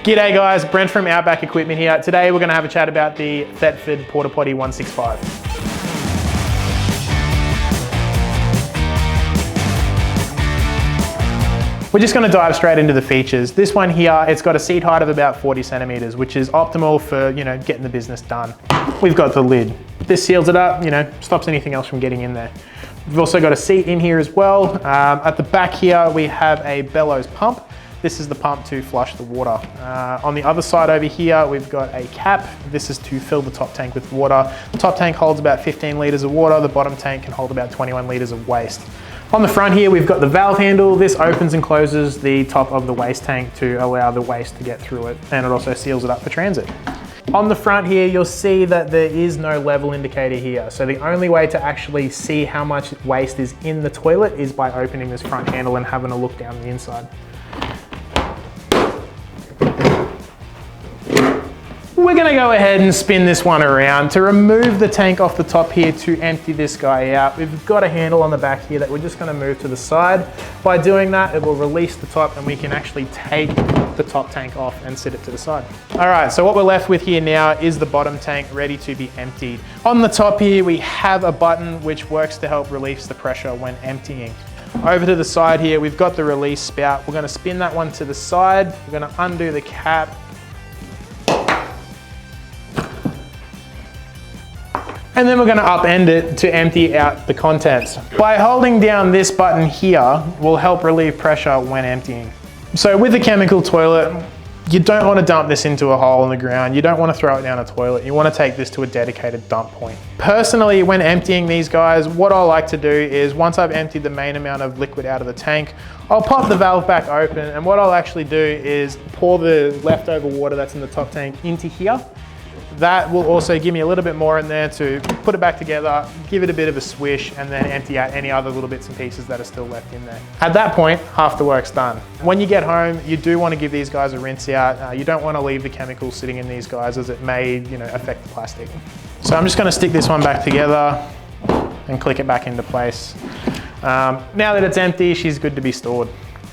G'day guys, Brent from Outback Equipment here. Today we're going to have a chat about the Thetford Porta Potti 165. We're just going to dive straight into the features. This one here, it's got a seat height of about 40 centimeters, which is optimal for, getting the business done. We've got the lid. This seals it up, stops anything else from getting in there. We've also got a seat in here as well. At the back here, we have a bellows pump. This is the pump to flush the water. On the other side over here, we've got a cap. This is to fill the top tank with water. The top tank holds about 15 litres of water. The bottom tank can hold about 21 litres of waste. On the front here, we've got the valve handle. This opens and closes the top of the waste tank to allow the waste to get through it. And it also seals it up for transit. On the front here, you'll see that there is no level indicator here. So the only way to actually see how much waste is in the toilet is by opening this front handle and having a look down the inside. We're gonna go ahead and spin this one around. To remove the tank off the top here to empty this guy out, we've got a handle on the back here that we're just gonna move to the side. By doing that, it will release the top and we can actually take the top tank off and sit it to the side. All right, so what we're left with here now is the bottom tank ready to be emptied. On the top here, we have a button which works to help release the pressure when emptying. Over to the side here, we've got the release spout. We're gonna spin that one to the side. We're gonna undo the cap. And then we're gonna upend it to empty out the contents. By holding down this button here will help relieve pressure when emptying. So with the chemical toilet, you don't want to dump this into a hole in the ground. You don't want to throw it down a toilet. You want to take this to a dedicated dump point. Personally, when emptying these guys, what I like to do is once I've emptied the main amount of liquid out of the tank, I'll pop the valve back open, and what I'll actually do is pour the leftover water that's in the top tank into here. That will also give me a little bit more in there to put it back together, give it a bit of a swish, and then empty out any other little bits and pieces that are still left in there. At that point, half the work's done. When you get home, you do want to give these guys a rinse out. You don't want to leave the chemicals sitting in these guys as it may, affect the plastic. So I'm just going to stick this one back together and click it back into place. Now that it's empty, she's good to be stored.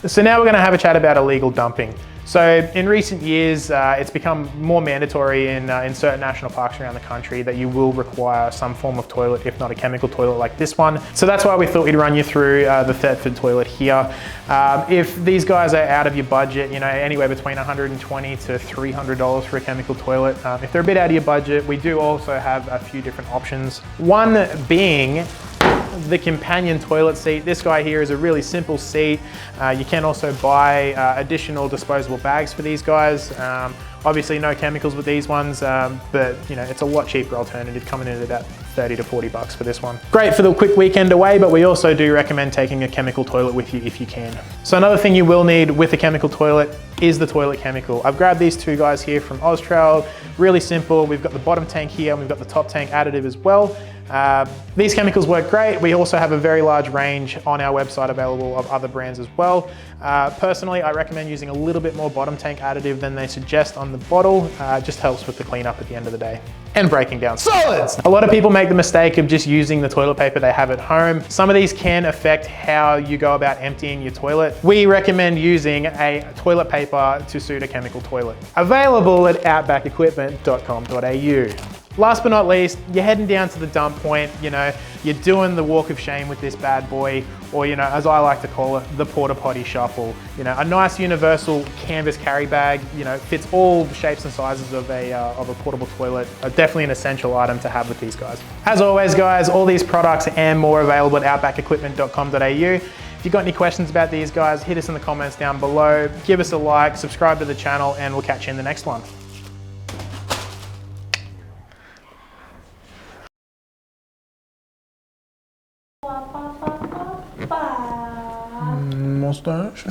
So now we're going to have a chat about illegal dumping. So in recent years, it's become more mandatory in certain national parks around the country that you will require some form of toilet, if not a chemical toilet like this one. So that's why we thought we'd run you through the Thetford toilet here. If these guys are out of your budget, anywhere between $120 to $300 for a chemical toilet. If they're a bit out of your budget, we do also have a few different options. One being the companion toilet seat. This guy here is a really simple seat. You can also buy additional disposable bags for these guys. Obviously no chemicals with these ones, but it's a lot cheaper alternative, coming in at about 30 to 40 bucks for this one. Great for the quick weekend away, but we also do recommend taking a chemical toilet with you if you can. So another thing you will need with a chemical toilet is the toilet chemical. I've grabbed these two guys here from Austrail. Really simple. We've got the bottom tank here and we've got the top tank additive as well. These chemicals work great. We also have a very large range on our website available of other brands as well. Personally, I recommend using a little bit more bottom tank additive than they suggest on the bottle. Just helps with the cleanup at the end of the day. And breaking down solids. A lot of people make the mistake of just using the toilet paper they have at home. Some of these can affect how you go about emptying your toilet. We recommend using a toilet paper to suit a chemical toilet. Available at outbackequipment.com.au. Last but not least, you're heading down to the dump point, you're doing the walk of shame with this bad boy, or as I like to call it, the Porta Potti shuffle. A nice universal canvas carry bag, fits all shapes and sizes of a portable toilet. Definitely an essential item to have with these guys. As always guys, all these products and more available at outbackequipment.com.au. If you've got any questions about these guys, hit us in the comments down below, give us a like, subscribe to the channel, and we'll catch you in the next one. Mustache.